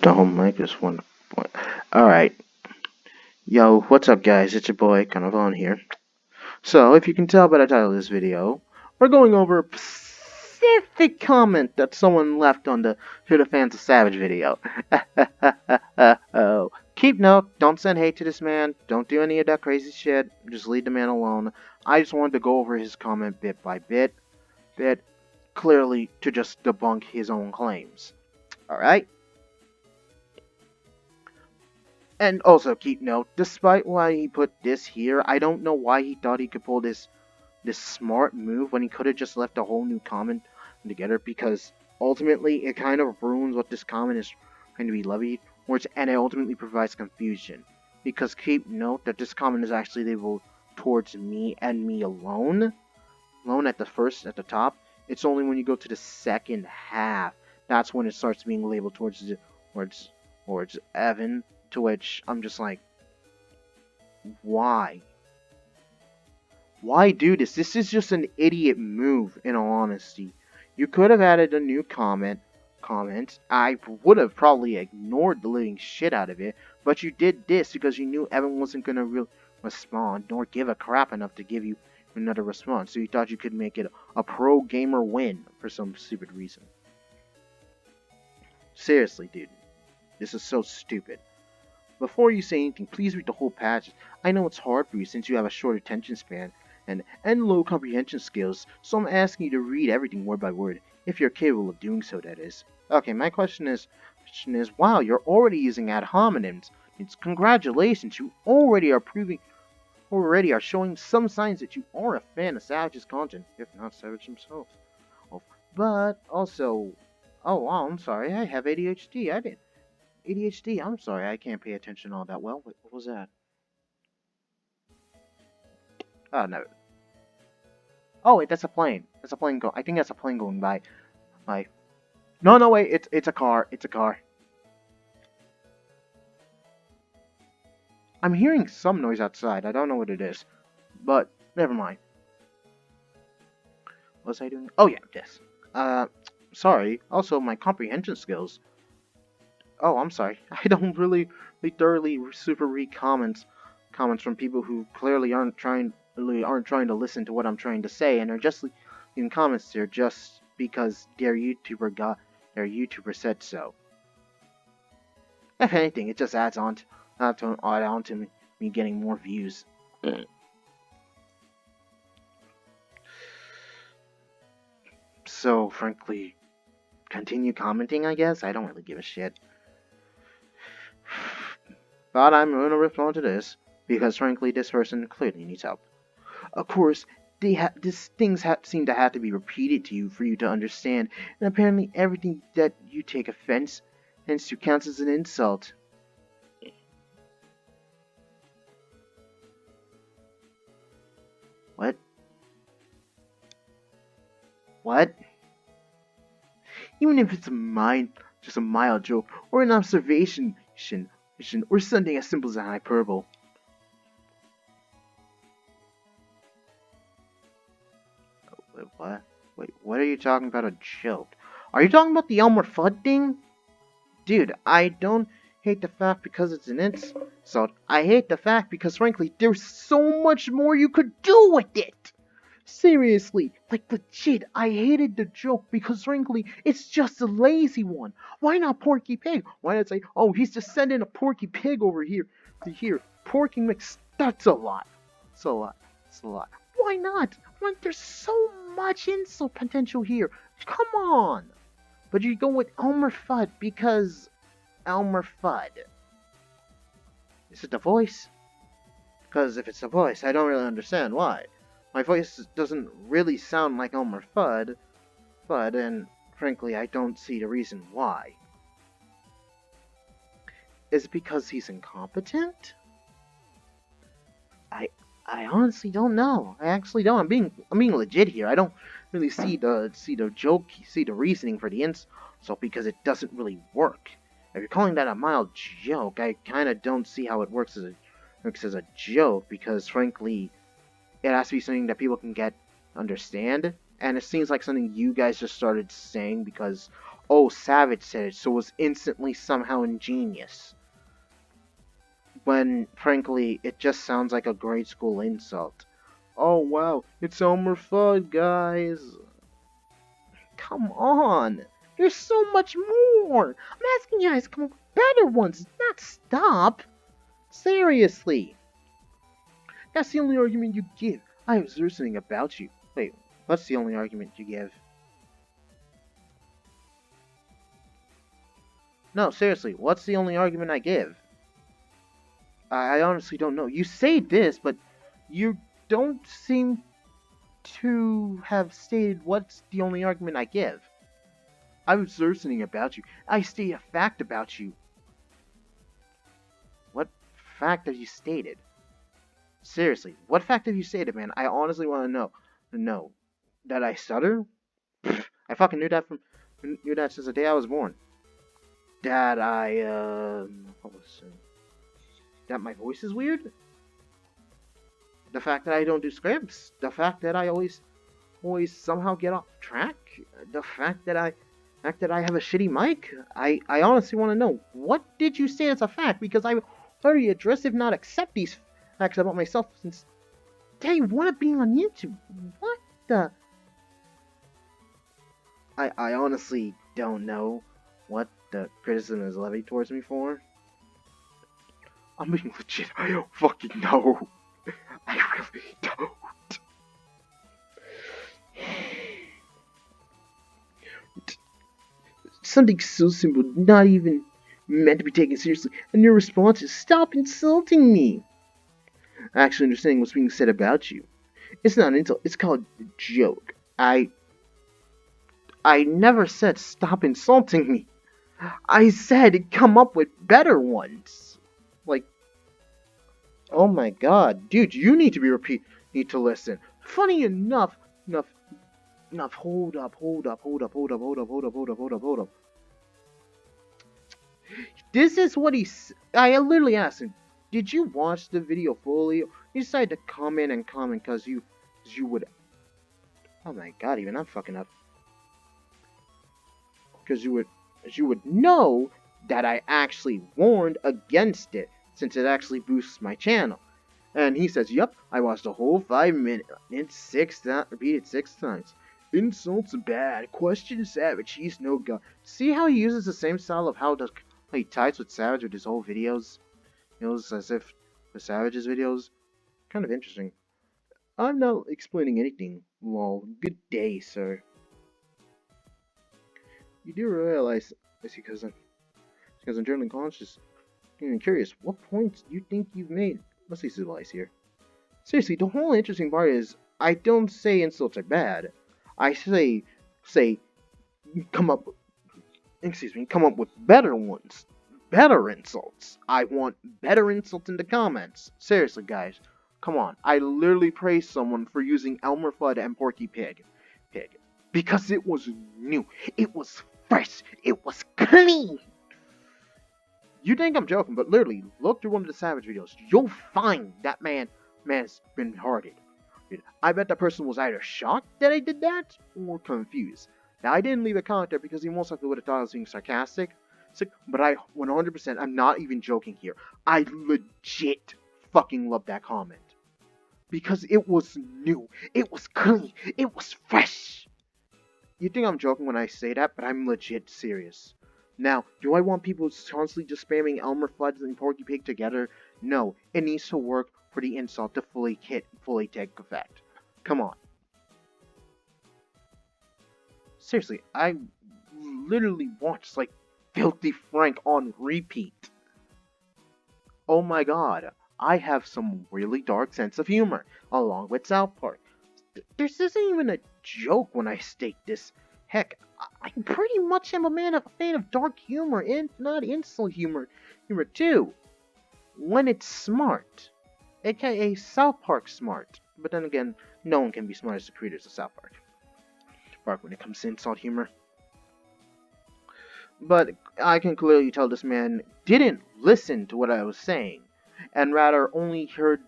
The whole mic is one point. Alright. Yo, what's up guys? It's your boy, Carnival here. So, if you can tell by the title of this video, we're going over a specific comment that someone left on the To the Fans of Savage video. Oh. Keep note, don't send hate to this man, don't do any of that crazy shit, just leave the man alone. I just wanted to go over his comment bit by bit, clearly to just debunk his own claims. Alright? And also keep note, despite why he put this here, I don't know why he thought he could pull this smart move when he could have just left a whole new comment together, because ultimately it kind of ruins what this comment is going to be levied, and it ultimately provides confusion. Because keep note that this comment is actually labeled towards me and me alone. Alone at the top. It's only when you go to the second half that's when it starts being labeled towards Evan. To which I'm just like, why? Why do this? This is just an idiot move, in all honesty. You could have added a new comment. I would have probably ignored the living shit out of it, but you did this because you knew Evan wasn't going to respond, nor give a crap enough to give you another response. So you thought you could make it a pro gamer win for some stupid reason. Seriously, dude. This is so stupid. Before you say anything, please read the whole passage. I know it's hard for you since you have a short attention span and low comprehension skills, so I'm asking you to read everything word by word, if you're capable of doing so, that is. Okay, my question is, wow, you're already using ad hominems. It's congratulations, you already are showing some signs that you are a fan of Savage's content, if not Savage himself. Oh, but also, oh wow, I'm sorry, I have ADHD. ADHD, I'm sorry, I can't pay attention all that well. What was that? Oh, no. Oh, wait, that's a plane. That's a plane I think that's a plane going by. By. No, no, wait, it's a car. It's a car. I'm hearing some noise outside. I don't know what it is. But, never mind. What was I doing? Oh, yeah, this. Uh, sorry. Also, my comprehension skills. Oh, I'm sorry. I don't really thoroughly super read comments from people who clearly aren't trying to listen to what I'm trying to say, and are just leaving comments there just because their YouTuber said so. If anything, it just adds on to me getting more views. So, frankly, continue commenting, I guess? I don't really give a shit. But I'm gonna respond to this, because frankly, this person clearly needs help. Of course, these things seem to have to be repeated to you for you to understand, and apparently everything that you take offense to counts as an insult. What? What? Even if it's just a mild joke, or an observation, or something as simple as a hyperbole. Wait, what? Wait, what are you talking about a joke? Are you talking about the Elmer Fudd thing? Dude, I don't hate the fact because it's an insult. I hate the fact because, frankly, there's so much more you could do with it. Seriously, like legit, I hated the joke because, frankly, it's just a lazy one. Why not Porky Pig? Why not say, oh, he's just sending a Porky Pig over here to here? Porky mix, that's a lot. It's a lot. It's a lot. Why not? Like, there's so much insult potential here. Come on. But you go with Elmer Fudd because Elmer Fudd. Is it the voice? Because if it's the voice, I don't really understand why. My voice doesn't really sound like Elmer Fudd, and frankly, I don't see the reason why. Is it because he's incompetent? I honestly don't know. I actually don't. I'm being legit here. I don't really see the reasoning for the insult because it doesn't really work. If you're calling that a mild joke, I kind of don't see how it works as a joke, because frankly, it has to be something that people can understand, and it seems like something you guys just started saying because Oh, Savage said it, so it was instantly somehow ingenious. When, frankly, it just sounds like a grade school insult. Oh wow, it's Elmer Fudd, guys. Come on. There's so much more. I'm asking you guys to come up with better ones, not stop. Seriously. That's the only argument you give. I was listening about you. Wait, what's the only argument you give? No, seriously, what's the only argument I give? I honestly don't know. You say this, but you don't seem to have stated what's the only argument I give. I was listening about you. I state a fact about you. What fact have you stated? Seriously, what fact have you stated, man? I honestly want to know. No. That I stutter? Pfft, I fucking knew that since the day I was born. That I what was that my voice is weird? The fact that I don't do scripts? The fact that I always somehow get off track? The fact that I have a shitty mic? I honestly want to know, what did you say as a fact? Because I already addressed, if not accept, these facts about myself since day one of being on YouTube. What the? I honestly don't know what the criticism is levied towards me for. I'm being legit. I don't fucking know. I really don't. Something so simple, not even meant to be taken seriously, and your response is, stop insulting me. Actually understanding what's being said about you. It's not an insult, it's called a joke. I never said stop insulting me. I said come up with better ones. Like, oh my god, dude, you need to need to listen. Funny enough, hold up. This is what I literally asked him, did you watch the video fully? He decided to comment because you would, oh my god, even I'm fucking up. Because you would know that I actually warned against it, since it actually boosts my channel. And he says, yup, I watched the whole 5 minutes, repeated 6 times. Insults bad, question Savage, he's no god. See how he uses the same style of how he types with Savage with his whole videos? It was as if with Savage's videos. Kind of interesting. I'm not explaining anything. Lol, good day, sir. You do realize, I see, because I'm generally conscious and curious, what points do you think you've made? Let's see civilized here. Seriously, the whole interesting part is, I don't say insults are bad. I say, come up, come up with better ones. Better insults. I want better insults in the comments. Seriously, guys. Come on. I literally praised someone for using Elmer Fudd and Porky Pig. Because it was new. It was fresh. It was clean. You think I'm joking, but literally, look through one of the Savage videos. You'll find that man's been hearted. I bet that person was either shocked that I did that, or confused. Now, I didn't leave a comment there because he most likely would have thought I was being sarcastic. But I 100%, I'm not even joking here. I legit fucking love that comment. Because it was new. It was clean. It was fresh. You think I'm joking when I say that, but I'm legit serious. Now, do I want people constantly just spamming Elmer Fudd and Porky Pig together? No, it needs to work for the insult to fully take effect. Come on. Seriously, I literally watched like Filthy Frank on repeat. Oh my god, I have some really dark sense of humor, along with South Park. This isn't even a joke when I state this. Heck, I pretty much am a fan of dark humor, and not insult humor too. When it's smart. AKA South Park smart. But then again, no one can be smart as the creators of South Park when it comes to insult humor. But I can clearly tell this man didn't listen to what I was saying, and rather only heard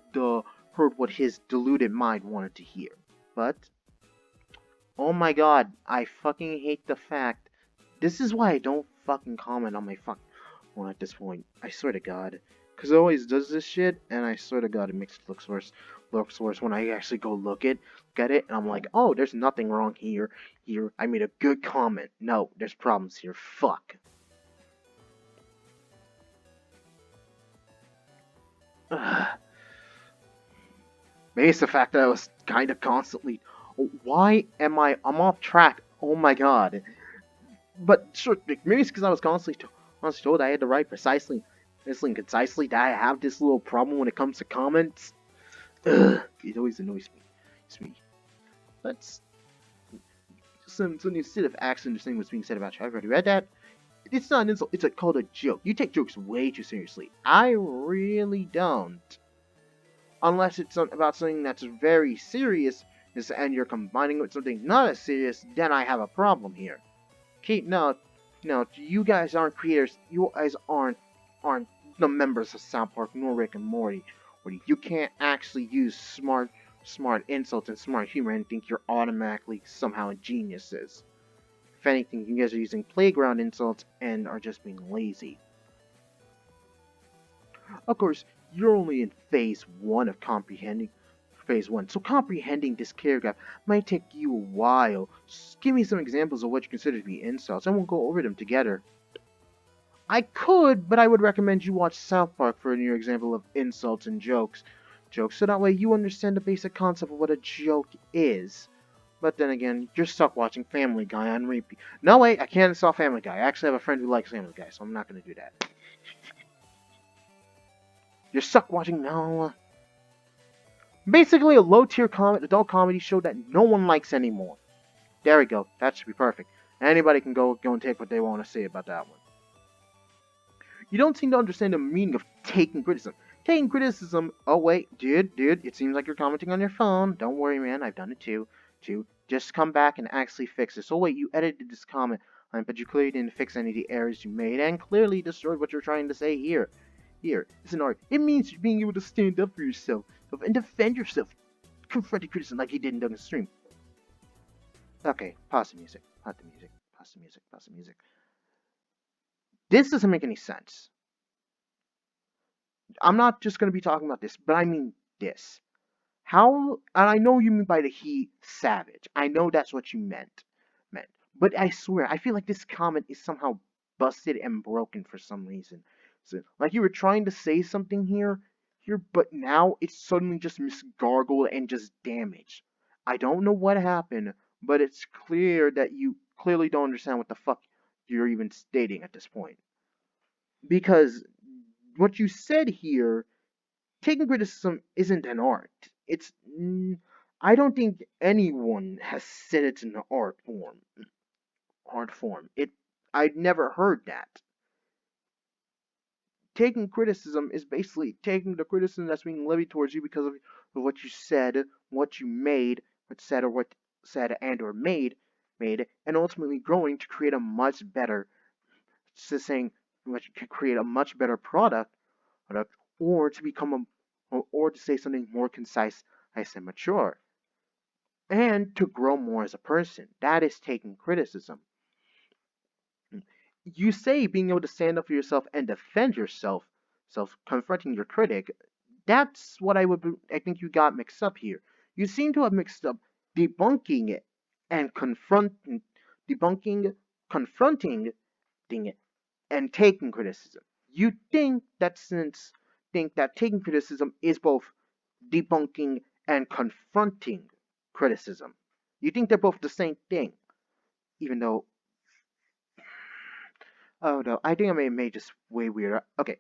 what his deluded mind wanted to hear. But oh my god, I fucking hate the fact This is why I don't fucking comment on my fuck one at this point. I swear to God. Because it always does this shit, and I swear to God, it makes it looks worse when I actually go look at it, and I'm like, oh, there's nothing wrong here. Here, I made a good comment. No, there's problems here. Fuck. Ugh. Maybe it's the fact that I was kind of constantly. Why am I'm off track? Oh my God. But sure, maybe it's because I was constantly told I had to write precisely and concisely that I have this little problem when it comes to comments. Ugh, it always annoys me. It's me. Let's so instead of actually understanding what's being said about you, I've already read that. It's not an insult. It's called a joke. You take jokes way too seriously. I really don't. Unless it's about something that's very serious, and you're combining it with something not as serious, then I have a problem here. Okay, no, you guys aren't creators. You guys aren't the members of South Park nor Rick and Morty. You can't actually use smart insults and smart humor and think you're automatically somehow geniuses. If anything, you guys are using playground insults and are just being lazy. Of course, you're only in phase one of comprehending phase one, so comprehending this paragraph might take you a while. Just give me some examples of what you consider to be insults, and we'll go over them together. I could, but I would recommend you watch South Park for your example of insults and jokes, so that way you understand the basic concept of what a joke is. But then again, you're stuck watching Family Guy on repeat. No, wait, I can't install Family Guy. I actually have a friend who likes Family Guy, so I'm not going to do that. You're stuck watching no. Basically, a low-tier adult comedy show that no one likes anymore. There we go. That should be perfect. Anybody can go and take what they want to say about that one. You don't seem to understand the meaning of taking criticism. Taking criticism. Oh wait, dude. It seems like you're commenting on your phone. Don't worry, man. I've done it too. Just come back and actually fix this. Oh wait, you edited this comment, but you clearly didn't fix any of the errors you made, and clearly destroyed what you're trying to say here. Here, it's an art. It means being able to stand up for yourself and defend yourself, confronting criticism like he did in Duncan's stream. Okay, pause the music. Pause the music. Pause the music. Pause the music. This doesn't make any sense. I'm not just going to be talking about this, but I mean this. How, and I know you mean by the he Savage. I know that's what you meant. But I swear, I feel like this comment is somehow busted and broken for some reason. So, like you were trying to say something here, but now it's suddenly just misgargled and just damaged. I don't know what happened, but it's clear that you clearly don't understand what the fuck you're even stating at this point. Because what you said here, taking criticism isn't an art. It's I don't think anyone has said it's an art form. Art form. I'd never heard that. Taking criticism is basically taking the criticism that's being levied towards you because of what you said, what you made, what said and or made, and ultimately growing to create a much better, saying, which could create a much better product, or to become or to say something more concise, I say mature, and to grow more as a person. That is taking criticism. You say being able to stand up for yourself and defend yourself, self confronting your critic. That's what I think you got mixed up here. You seem to have mixed up debunking it and debunking, confronting it, and taking criticism. You think that taking criticism is both debunking and confronting criticism. You think they're both the same thing, even though, oh no, I think I may have made this way weirder. Okay,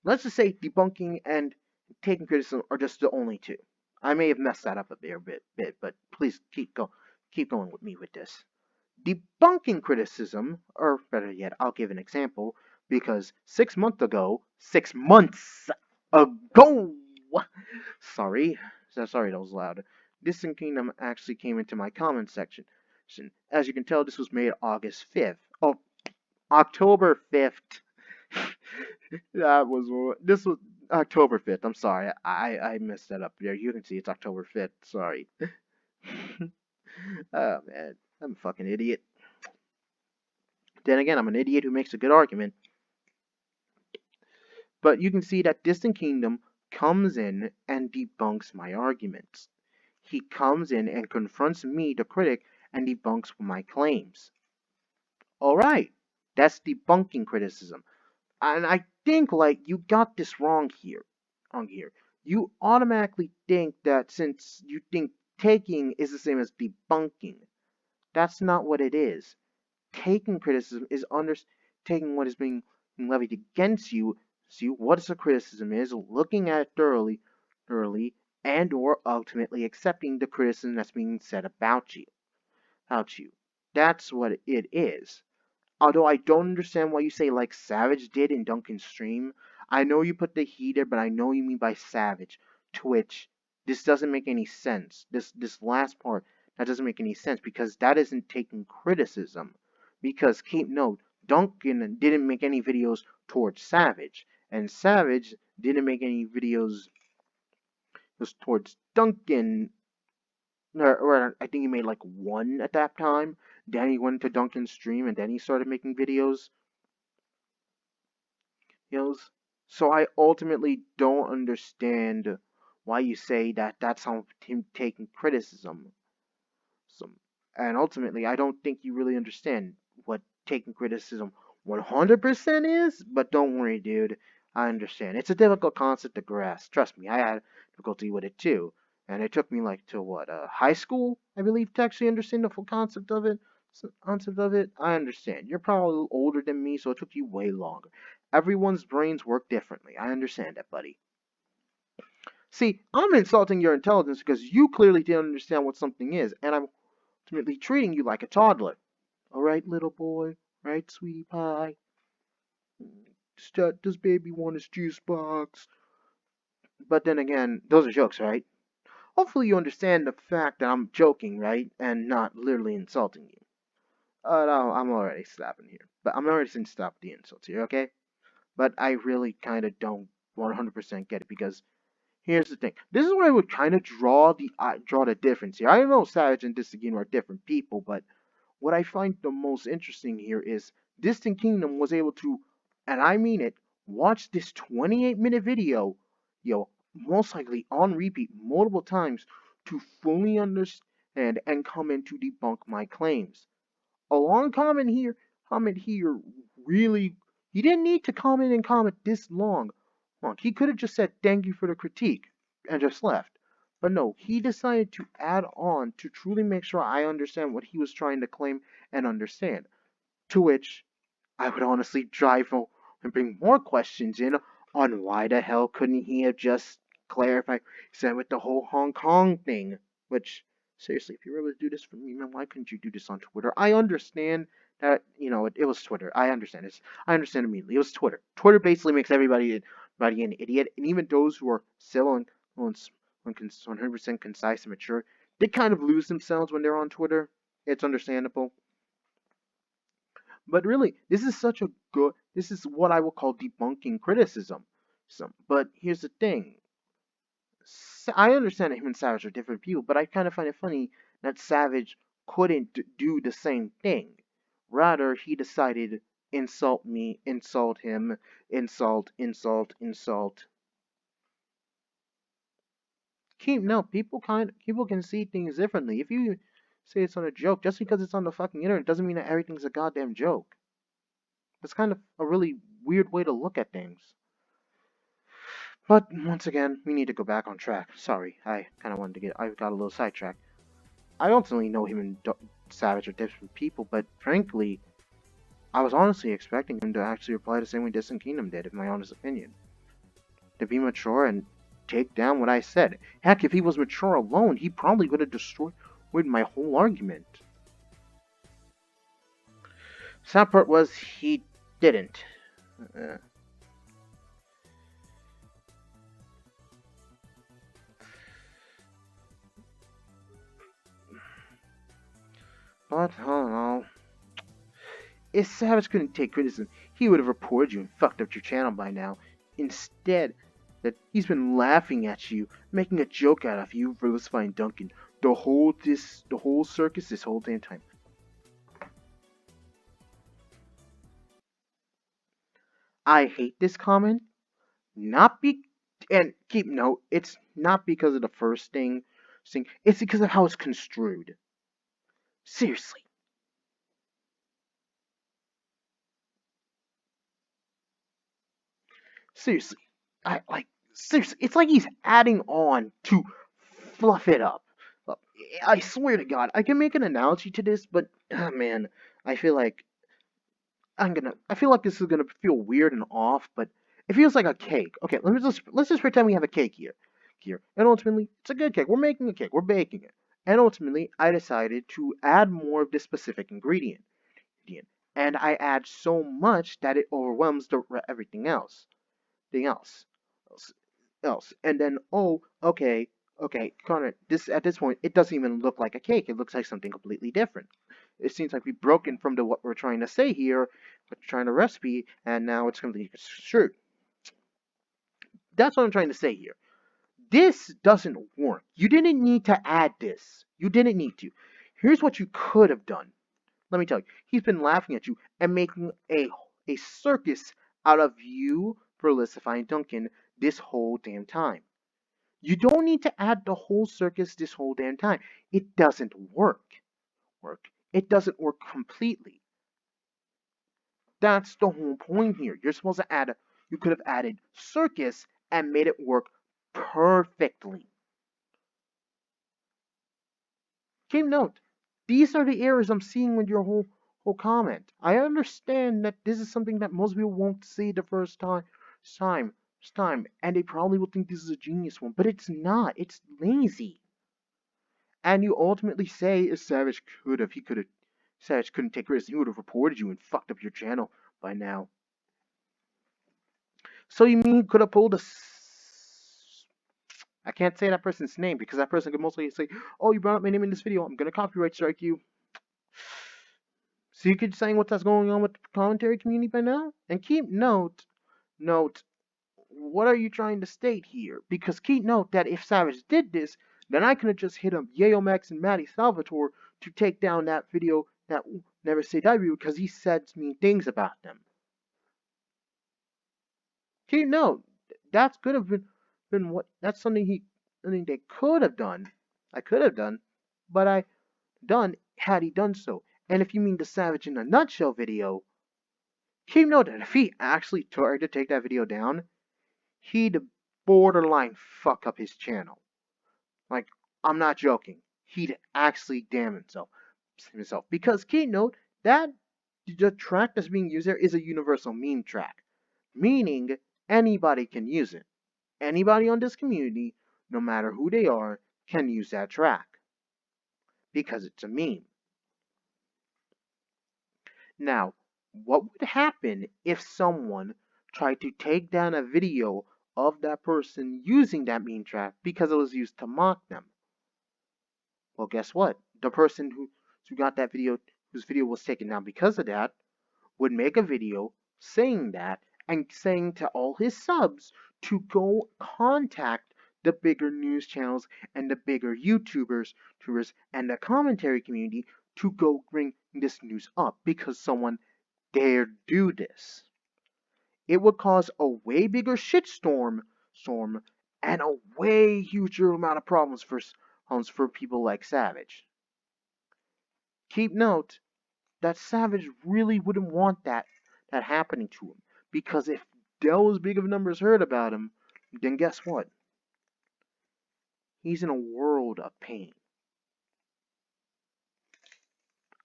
let's just say debunking and taking criticism are just the only two. I may have messed that up a bit, but please keep going with me with this. Debunking criticism, or better yet, I'll give an example, because 6 months ago, sorry, sorry that was loud. Distant Kingdom actually came into my comment section. As you can tell, this was made August 5th. Oh, October 5th. This was October 5th. I'm sorry. I messed that up there. You can see it's October 5th. Sorry. Oh, man. I'm a fucking idiot. Then again, I'm an idiot who makes a good argument. But you can see that Distant Kingdom comes in and debunks my arguments. He comes in and confronts me, the critic, and debunks my claims. Alright, that's debunking criticism. And I think, like, you got this wrong here. Wrong here. You automatically think that since you think taking is the same as debunking, that's not what it is. Taking criticism is taking what is being levied against you, see what the criticism is, looking at it thoroughly, and or ultimately accepting the criticism that's being said about you. That's what it is. Although I don't understand why you say like Savage did in Duncan's stream. I know you put the he there, but I know you mean by Savage. To which this doesn't make any sense. This last part that doesn't make any sense because that isn't taking criticism. Because keep note, Duncan didn't make any videos towards Savage, and Savage didn't make any videos towards Duncan. Or I think he made like one at that time. Then he went to Duncan's stream, and then he started making videos. So I ultimately don't understand why you say that that's how him taking criticism. So, and ultimately, I don't think you really understand what taking criticism 100% is, but don't worry, dude. I understand. It's a difficult concept to grasp. Trust me, I had difficulty with it too. And it took me like to high school, I believe, to actually understand the full concept of it. I understand. You're probably older than me, so it took you way longer. Everyone's brains work differently. I understand that, buddy. See, I'm insulting your intelligence because you clearly didn't understand what something is, and I'm ultimately treating you like a toddler. Alright, little boy? Right, sweetie pie? Does baby want his juice box? But then again, those are jokes, right? Hopefully you understand the fact that I'm joking, right? And not literally insulting you. No, I'm already stopping here. But I'm already saying stop the insults here, okay? But I really kind of don't 100% get it because here's the thing. This is where I would kind of draw the difference here. I know Savage and Distant are different people, but what I find the most interesting here is Distant Kingdom was able to, and I mean it, watch this 28-minute video, most likely on repeat multiple times to fully understand and come in to debunk my claims. A long comment here, really, he didn't need to comment and comment this long. Look, he could have just said thank you for the critique and just left. But no, he decided to add on to truly make sure I understand what he was trying to claim and understand. To which I would honestly drive and bring more questions in on why the hell couldn't he have just clarified, said with the whole Hong Kong thing. Which, seriously, if you were able to do this for me, man, why couldn't you do this on Twitter? I understand that, it was Twitter. I understand it. I understand immediately. It was Twitter. Twitter basically makes everybody an idiot, and even those who are still 100% concise and mature, they kind of lose themselves when they're on Twitter. It's understandable. But really, this is what I will call debunking criticism. But here's the thing. I understand that him and Savage are different people, but I kind of find it funny that Savage couldn't do the same thing. Rather, he decided insult me, insult him, insult. People can see things differently. If you say it's on a joke, just because it's on the fucking internet doesn't mean that everything's a goddamn joke. That's kind of a really weird way to look at things. But once again, we need to go back on track. Sorry, I got a little sidetracked. I ultimately know him and Savage are different people, but frankly, I was honestly expecting him to actually reply the same way Distant Kingdom did, in my honest opinion. To be mature and take down what I said. Heck, if he was mature alone, he probably would have destroyed my whole argument. Sad part was he didn't. But, I don't know. If Savage couldn't take criticism, he would have reported you and fucked up your channel by now. Instead, that he's been laughing at you, making a joke out of you, vilifying Duncan. The whole circus this whole damn time. I hate this comment. Not be and keep note, it's not because of the first thing, it's because of how it's construed. Seriously. Seriously. I like seriously, it's like he's adding on to fluff it up. Look, I swear to God, I can make an analogy to this, but man, I feel like I feel like this is gonna feel weird and off, but it feels like a cake. Okay, let's just pretend we have a cake here, and ultimately it's a good cake. We're making a cake. We're baking it, and ultimately I decided to add more of this specific ingredient, and I add so much that it overwhelms everything else, thing else, and then okay, Connor, this at this point it doesn't even look like a cake. It looks like something completely different. It seems like we've broken from the what we're trying to say here, what we're trying to recipe, and now it's completely screwed. That's what I'm trying to say here. This doesn't work. You didn't need to add this. You didn't need to. Here's what you could have done. Let me tell you. He's been laughing at you and making a circus out of you for Lucifying Duncan this whole damn time. You don't need to add the whole circus this whole damn time. It doesn't work. It doesn't work completely. That's the whole point here. You're supposed to you could have added circus and made it work perfectly. Keep note, these are the errors I'm seeing with your whole comment. I understand that this is something that most people won't see the time, and they probably will think this is a genius one, but it's not. It's lazy. And you ultimately say if Savage couldn't take risks, he would have reported you and fucked up your channel by now. So you mean you could have pulled I can't say that person's name because that person could mostly say, "Oh, you brought up my name in this video. I'm gonna copyright strike you." So you could say what's going on with the commentary community by now, and keep note. What are you trying to state here? Because keep note that if Savage did this, then I could have just hit up Yayo Max and Matty Salvatore to take down that video that Never Say Die video because he said mean things about them. Keep note, that's could have been what that's something they could have done. I could have done, but I done had he done so. And if you mean the Savage in a nutshell video, keep note that if he actually tried to take that video down, he'd borderline fuck up his channel. Like, I'm not joking. He'd actually damn himself. Because keynote, that the track that's being used there is a universal meme track. Meaning anybody can use it. Anybody on this community, no matter who they are, can use that track. Because it's a meme. Now, what would happen if someone tried to take down a video of that person using that meme track because it was used to mock them? Well, guess what? The person who got that video, whose video was taken down because of that, would make a video saying that and saying to all his subs to go contact the bigger news channels and the bigger YouTubers, and the commentary community to go bring this news up because someone dared do this. It would cause a way bigger storm and a way huger amount of problems for people like Savage. Keep note that Savage really wouldn't want that happening to him because if those big of numbers heard about him, then guess what? He's in a world of pain.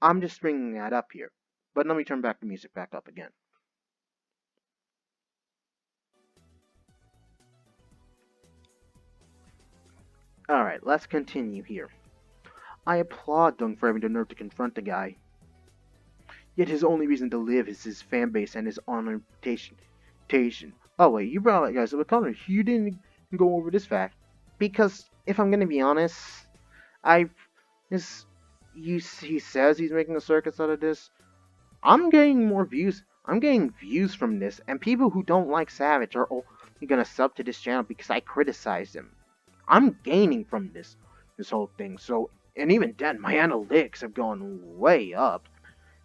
I'm just bringing that up here, but let me turn back the music back up again. Alright, let's continue here. I applaud Dung for having the nerve to confront the guy. Yet his only reason to live is his fan base and his online reputation. Oh wait, you brought up guys, but Connor, you didn't go over this fact. Because if I'm gonna be honest, he says he's making a circus out of this. I'm getting more views. I'm getting views from this, and people who don't like Savage are only gonna sub to this channel because I criticize him. I'm gaining from this whole thing. So, and even then, my analytics have gone way up.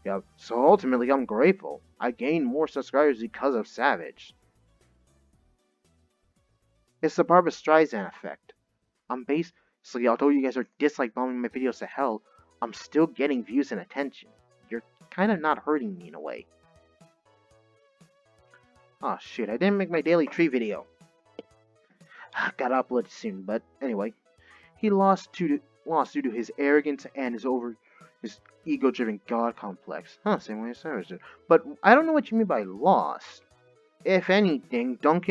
Yeah, so ultimately I'm grateful. I gained more subscribers because of Savij. It's the Barbra Streisand effect. I'm basically, although you guys are dislike bombing my videos to hell, I'm still getting views and attention. You're kind of not hurting me in a way. Oh shit, I didn't make my daily tree video. Gotta upload it soon, but anyway. He lost due to his arrogance and his ego-driven god complex. Huh, same way as Savage did. But I don't know what you mean by lost. If anything, if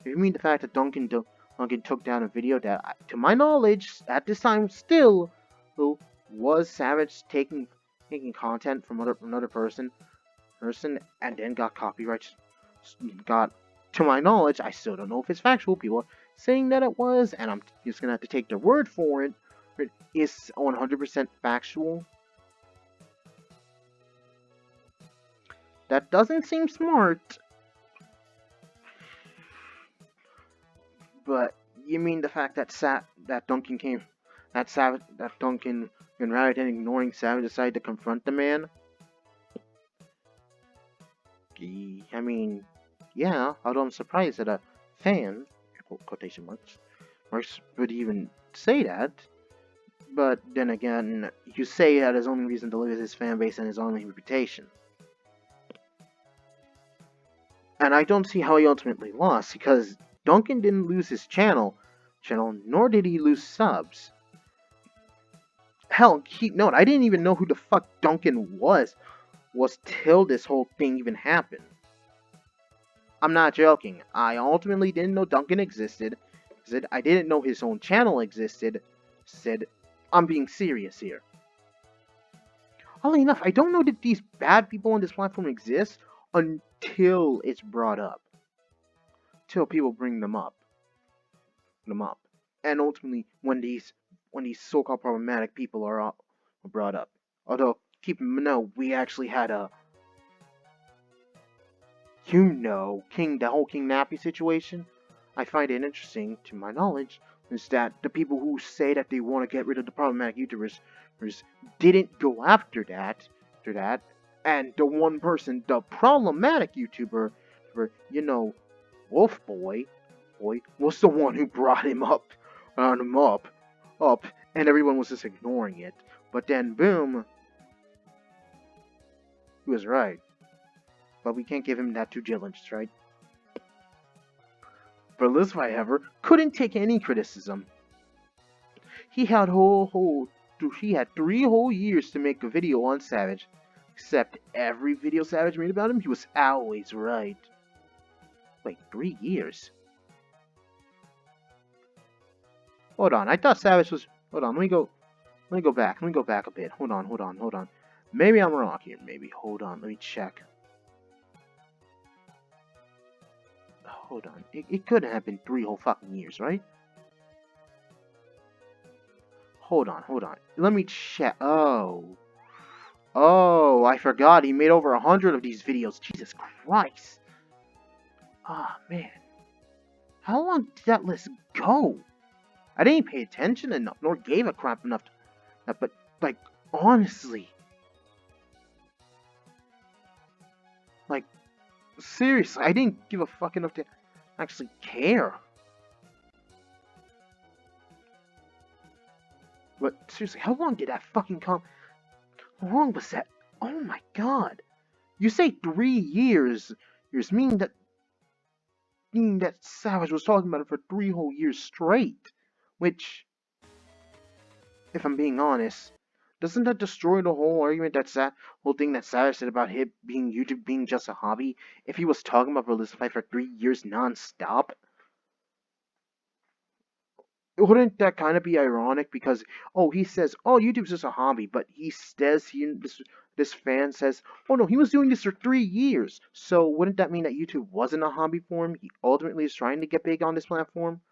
you mean the fact that Duncan took down a video that, to my knowledge, at this time still, was Savage taking content from another person and then got copyright, got, to my knowledge, I still don't know if it's factual. People are saying that it was, and I'm just gonna have to take their word for it. It is 100% factual. That doesn't seem smart. But you mean the fact that that Duncan, rather than ignoring Savage, decided to confront the man? I mean, yeah. Although I'm surprised that a fan, quotation marks, would even say that. But then again, you say that his only reason to live is his fan base and his only reputation. And I don't see how he ultimately lost, because Duncan didn't lose his channel, nor did he lose subs. Hell, keep note, I didn't even know who the fuck Duncan was till this whole thing even happened. I'm not joking. I ultimately didn't know Duncan existed. I didn't know his own channel existed. I'm being serious here. Oddly enough, I don't know that these bad people on this platform exist until it's brought up. Till people bring them up. And ultimately, when these so-called problematic people are brought up. Although, keep in mind, we actually had the whole King Nappy situation. I find it interesting, to my knowledge, is that the people who say that they want to get rid of the problematic YouTubers didn't go after that, and the one person, the problematic YouTuber, Wolf Boy, was the one who brought him up, and everyone was just ignoring it. But then, boom, he was right. But we can't give him that due diligence, right? But however, couldn't take any criticism. He had he had 3 whole years to make a video on Savage. Except every video Savage made about him, he was always right. Wait, 3 years? Hold on, I thought Savage was... Hold on, let me go back. Let me go back a bit. Hold on. Maybe I'm wrong here. Hold on, let me check. Hold on. It couldn't have been 3 whole fucking years, right? Hold on. Let me check. Oh, I forgot. He made over 100 of these videos. Jesus Christ. Ah, oh, man. How long did that list go? I didn't pay attention enough, nor gave a crap enough. But, like, honestly. Like, seriously, I didn't give a fuck enough to actually care. But seriously, how long did that fucking How long was that? Oh my god. You say 3 years. Meaning that Savage was talking about it for 3 whole years straight. Which, if I'm being honest, doesn't that destroy the whole argument whole thing that Savage said about YouTube being just a hobby? If he was talking about Realistify for 3 years non-stop? Wouldn't that kind of be ironic? Because, he says, YouTube's just a hobby, but this fan says, oh no, he was doing this for 3 years. So wouldn't that mean that YouTube wasn't a hobby for him? He ultimately is trying to get big on this platform?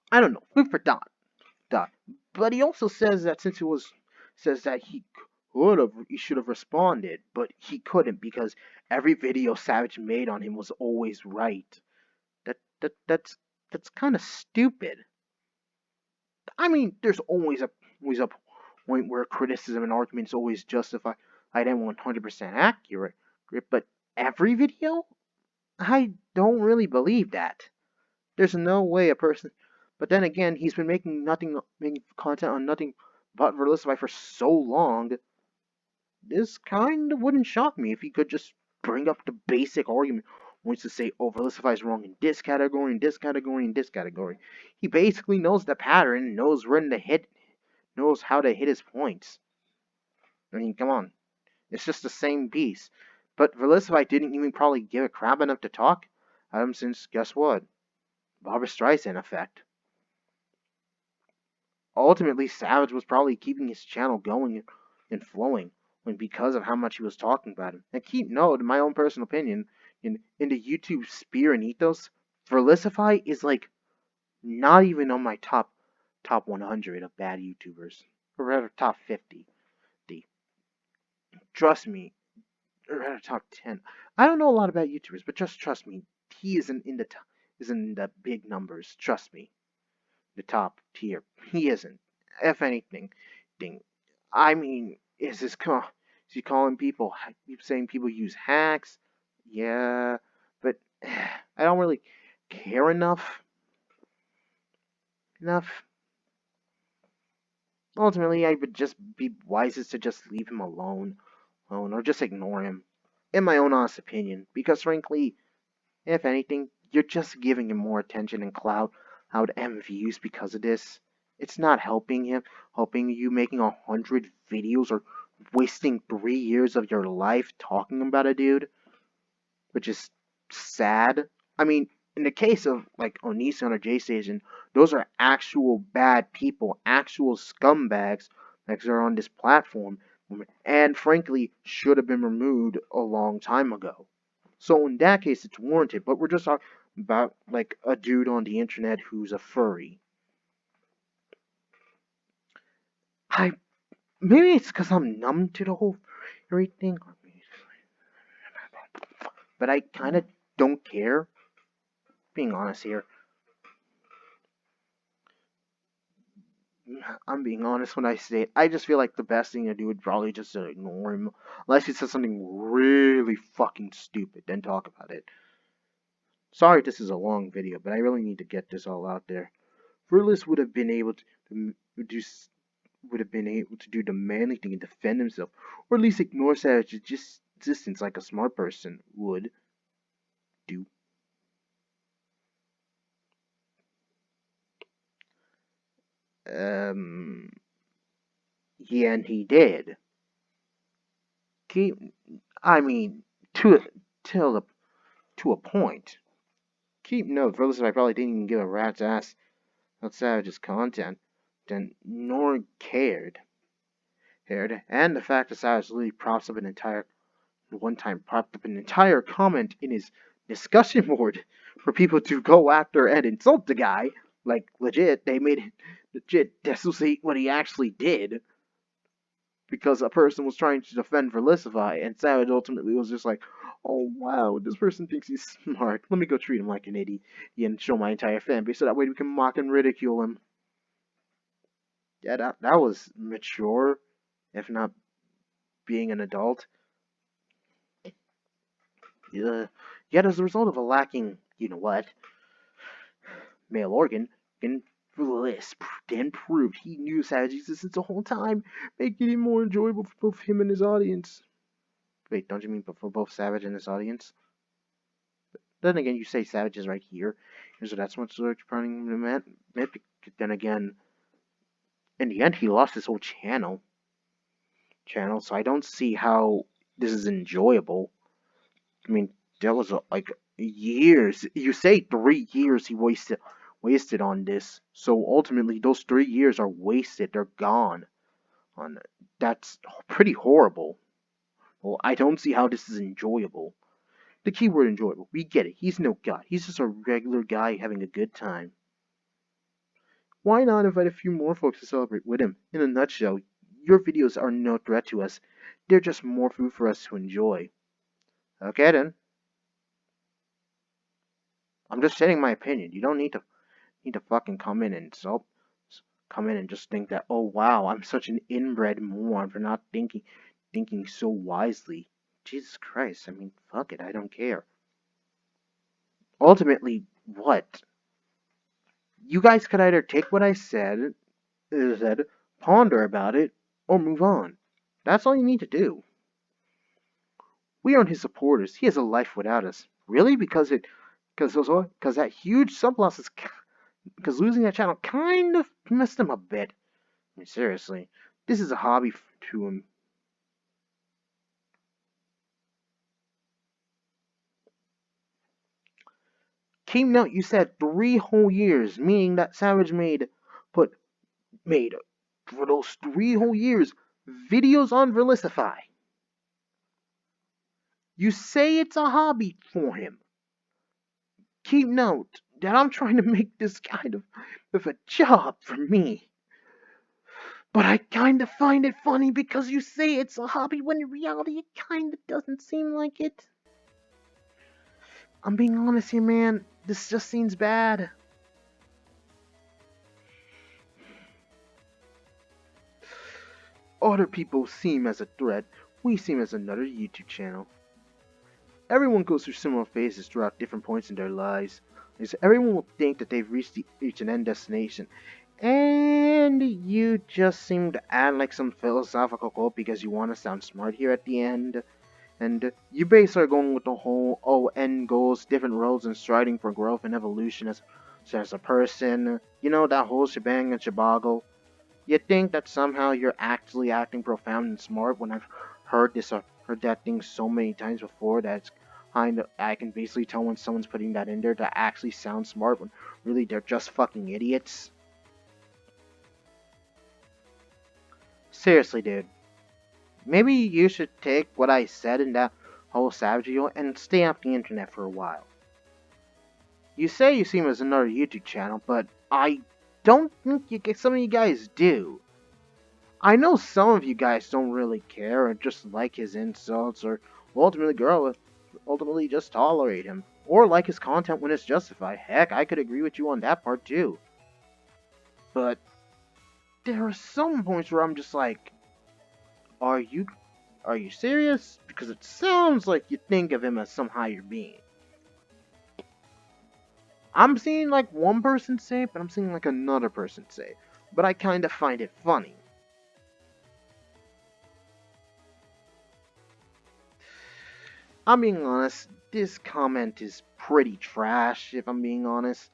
I don't know. Food for thought. But he also says that he should have responded, but he couldn't because every video Savage made on him was always right. That's kind of stupid. I mean, there's always a point where criticism and argument is always justified and 100% accurate. But every video? I don't really believe that. There's no way a person. But then again, he's been making content on nothing but Verlisify for so long. This kind of wouldn't shock me if he could just bring up the basic argument. Wants to say, oh, Verlisify is wrong in this category, in this category, in this category. He basically knows the pattern, knows when to hit, knows how to hit his points. I mean, come on. It's just the same piece. But Verlisify didn't even probably give a crap enough to talk at him since, guess what? Barbra Streisand effect. Ultimately, Savij was probably keeping his channel going and flowing when because of how much he was talking about him. And keep note, in my own personal opinion, in the YouTube sphere and ethos, Verlisify is like not even on my top 100 of bad YouTubers, or rather top 50. Trust me, or rather top 10. I don't know a lot about YouTubers, but just trust me, he isn't in the big numbers. Trust me, the top tier. He isn't. If anything, I mean, is he calling people? He's saying people use hacks. Yeah, but I don't really care enough. Enough. Ultimately, I would just be wisest to just leave him alone, or just ignore him. In my own honest opinion, because frankly, if anything, you're just giving him more attention and clout and views because of this. It's not helping you making 100 videos or wasting 3 years of your life talking about a dude, which is sad. I mean, in the case of like Onisan or J Station, those are actual bad people, actual scumbags that are on this platform, and frankly should have been removed a long time ago. So in that case, it's warranted. But we're just talking about like a dude on the internet who's a furry. I maybe it's because I'm numb to the whole furry thing, but I kind of don't care. Being honest here, I'm being honest when I say it. I just feel like the best thing to do would probably just to ignore him, unless he says something really fucking stupid. Then talk about it. Sorry, this is a long video, but I really need to get this all out there. Verlis would have been able to do the manly thing and defend himself, or at least ignore Savage's existence like a smart person would do. Um, yeah, and he did. Keep, I mean, to till the, to a point. Keep note, Verlis I probably didn't even give a rat's ass about Savage's content, then nor cared, and the fact that Savage literally props up an entire one time propped up an entire comment in his discussion board for people to go after and insult the guy. Like, legit, they made it legit dissociate what he actually did because a person was trying to defend Verlisify, and Savage ultimately was just like, oh wow, this person thinks he's smart. Let me go treat him like an idiot and show my entire fan base so that way we can mock and ridicule him. Yeah, that was mature, if not being an adult. Yet as a result of a lacking, you know what, male organ, Bliss then proved he knew Savage existence the whole time, making it more enjoyable for both him and his audience. Wait, don't you mean for both Savage and his audience? Then again, you say Savage is right here, so that's what search running meant. Then again, in the end, he lost his whole channel, so I don't see how this is enjoyable. I mean, there was like years. You say 3 years he wasted on this. So ultimately, those 3 years are wasted. They're gone. On that's pretty horrible. Well, I don't see how this is enjoyable. The keyword enjoyable. We get it. He's no god. He's just a regular guy having a good time. Why not invite a few more folks to celebrate with him? In a nutshell, your videos are no threat to us. They're just more food for us to enjoy. Okay then. I'm just stating my opinion. You don't need to fucking come in and insult come in and just think that, oh wow, I'm such an inbred moron for not thinking so wisely. Jesus Christ, I mean, fuck it, I don't care. Ultimately, what? You guys could either take what I said, ponder about it, or move on. That's all you need to do. We aren't his supporters. He has a life without us. Really? Because that huge subloss is, because losing that channel kind of messed him a bit. I mean, seriously, this is a hobby to him. Keep note, you said 3 whole years, meaning that Savage put made for those 3 whole years videos on Verlisify. You say it's a hobby for him. Keep note that I'm trying to make this kind of a job for me. But I kind of find it funny because you say it's a hobby when in reality it kind of doesn't seem like it. I'm being honest here, man. This just seems bad. Other people seem as a threat. We seem as another YouTube channel. Everyone goes through similar phases throughout different points in their lives. Everyone will think that they've reached an end destination. And you just seem to add like some philosophical quote because you want to sound smart here at the end. And you basically are going with the whole, oh, end goals, different roads, and striding for growth and evolution as a person. You know, that whole shebang and shabagle. You think that somehow you're actually acting profound and smart when I've heard that thing so many times before that it's kind of, I can basically tell when someone's putting that in there to actually sound smart when really they're just fucking idiots. Seriously, dude. Maybe you should take what I said in that whole Savage video and stay off the internet for a while. You say you see him as another YouTube channel, but I don't think some of you guys do. I know some of you guys don't really care or just like his insults or ultimately just tolerate him or like his content when it's justified. Heck, I could agree with you on that part too. But there are some points where I'm just like, are you serious? Because it sounds like you think of him as some higher being. I'm seeing like one person say it, but I'm seeing like another person say it. But I kind of find it funny. I'm being honest, this comment is pretty trash, if I'm being honest.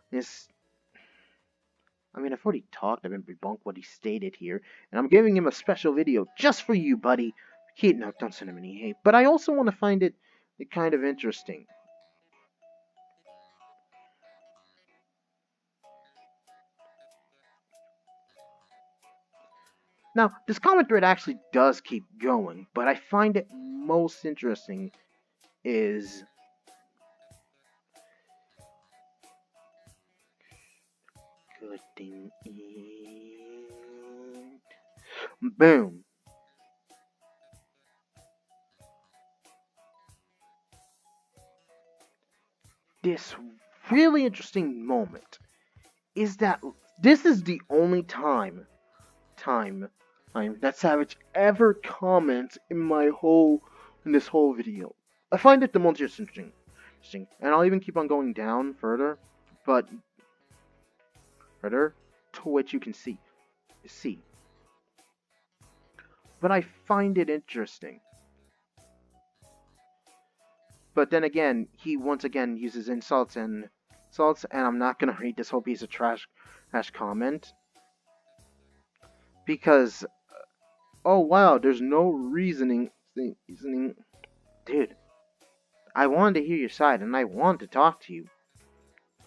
This, I mean, I've already talked, I've been debunked what he stated here, and I'm giving him a special video just for you, buddy. No, don't send him any hate. But I also want to find it kind of interesting. Now, this comment thread actually does keep going, but I find it most interesting is good thing boom. This really interesting moment is that this is the only time that Savage ever comments in this whole video. I find it the most interesting. And I'll even keep on going down further to which you can see. But I find it interesting. But then again, he once again uses insults, and I'm not gonna read this whole piece of trash comment because, oh wow, there's no reasoning. Dude, I wanted to hear your side, and I wanted to talk to you.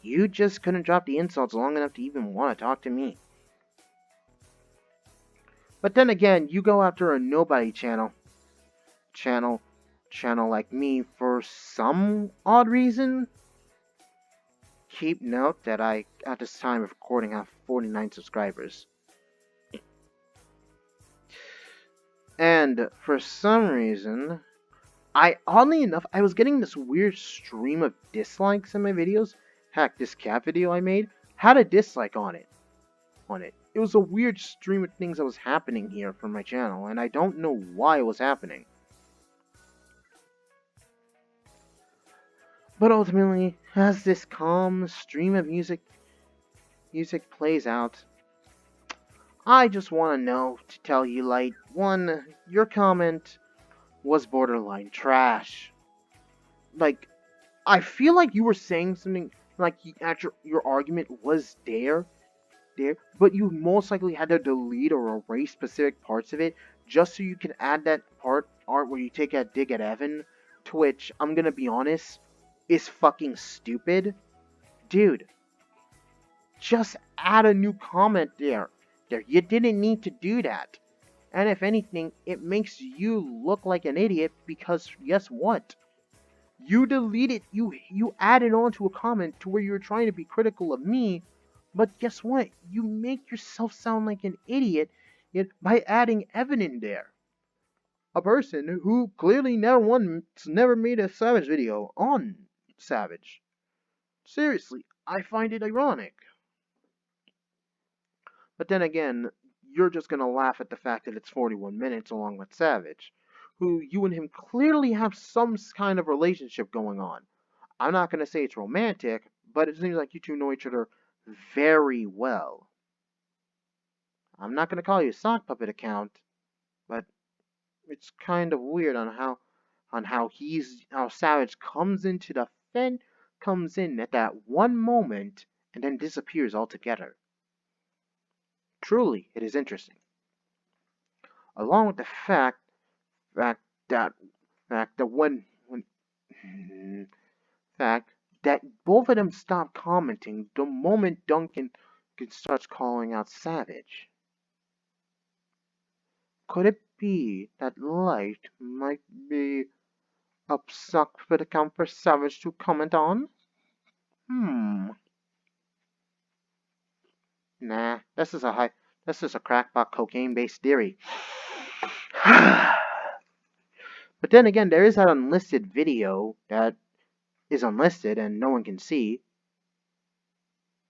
You just couldn't drop the insults long enough to even want to talk to me. But then again, you go after a nobody channel like me for some odd reason. Keep note that I, at this time of recording, have 49 subscribers. And for some reason, oddly enough, I was getting this weird stream of dislikes in my videos. Heck, this cat video I made had a dislike on it. it was a weird stream of things that was happening here for my channel, and I don't know why it was happening. But ultimately, as this calm stream of music plays out, I just want to know to tell you, Light, one, your comment was borderline trash. Like, I feel like you were saying something like your argument was there, but you most likely had to delete or erase specific parts of it just so you can add that art where you take a dig at Evan, to which I'm gonna be honest, is fucking stupid. Dude, just add a new comment there. You didn't need to do that. And if anything, it makes you look like an idiot because guess what? You deleted, you added on to a comment to where you were trying to be critical of me, but guess what? You make yourself sound like an idiot by adding Evan in there. A person who clearly never made a Savage video on Savage. Seriously, I find it ironic. But then again, you're just gonna laugh at the fact that it's 41 minutes along with Savage, who you and him clearly have some kind of relationship going on. I'm not gonna say it's romantic, but it seems like you two know each other very well. I'm not gonna call you a sock puppet account, but it's kind of weird on how Savage comes in at that one moment and then disappears altogether. Truly, it is interesting. Along with the fact that fact that fact that both of them stop commenting the moment Duncan starts calling out Savage. Could it be that Light might be a suck for the account for Savage to comment on? Nah, this is a crackpot cocaine-based theory. But then again, there is that unlisted video that is unlisted and no one can see.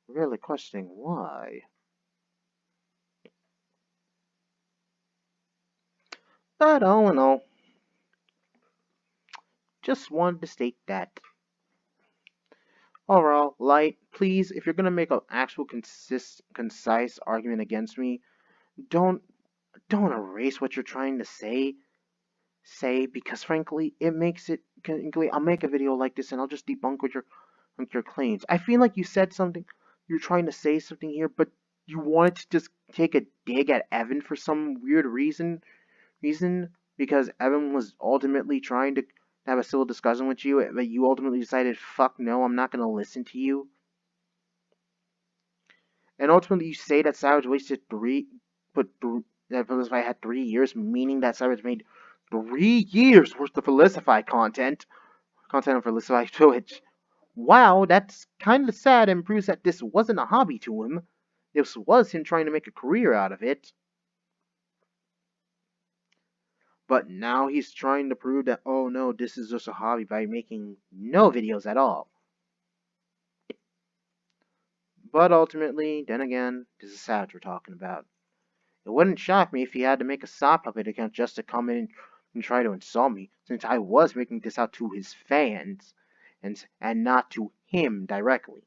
Really questioning why. But all in all, just wanted to state that. Overall, Light, please, if you're gonna make an actual concise argument against me, don't erase what you're trying to say because frankly it makes it I'll make a video like this and I'll just debunk your claims. I feel like you said something, you're trying to say something here, but you wanted to just take a dig at Evan for some weird reason because Evan was ultimately trying to have a civil discussion with you, but you ultimately decided, fuck no, I'm not gonna listen to you. And ultimately you say that Savage wasted that Felicify had 3 years, meaning that Savage made 3 years worth of Felicify content on Felicify Twitch. Wow, that's kind of sad and proves that this wasn't a hobby to him. This was him trying to make a career out of it. But now he's trying to prove that, oh no, this is just a hobby by making no videos at all. But ultimately, then again, this is Savage we're talking about. It wouldn't shock me if he had to make a sock puppet account just to come in and try to insult me, since I was making this out to his fans, and not to him directly.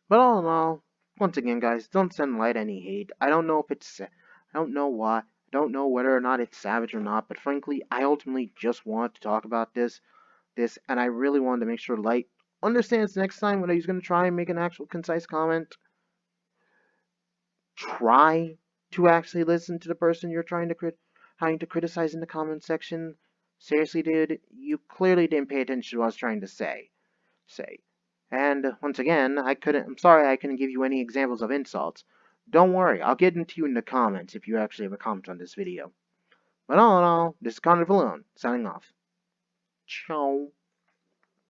But all in all, once again, guys, don't send Light any hate. I don't know why. I don't know whether or not it's Savage or not, but frankly, I ultimately just want to talk about this, and I really wanted to make sure Light understands next time when he's going to try and make an actual concise comment. Try to actually listen to the person you're trying to criticize in the comment section. Seriously, dude, you clearly didn't pay attention to what I was trying to say. And once again, I'm sorry I couldn't give you any examples of insults. Don't worry, I'll get into you in the comments if you actually have a comment on this video. But all in all, this is Connor Valone, signing off. Ciao.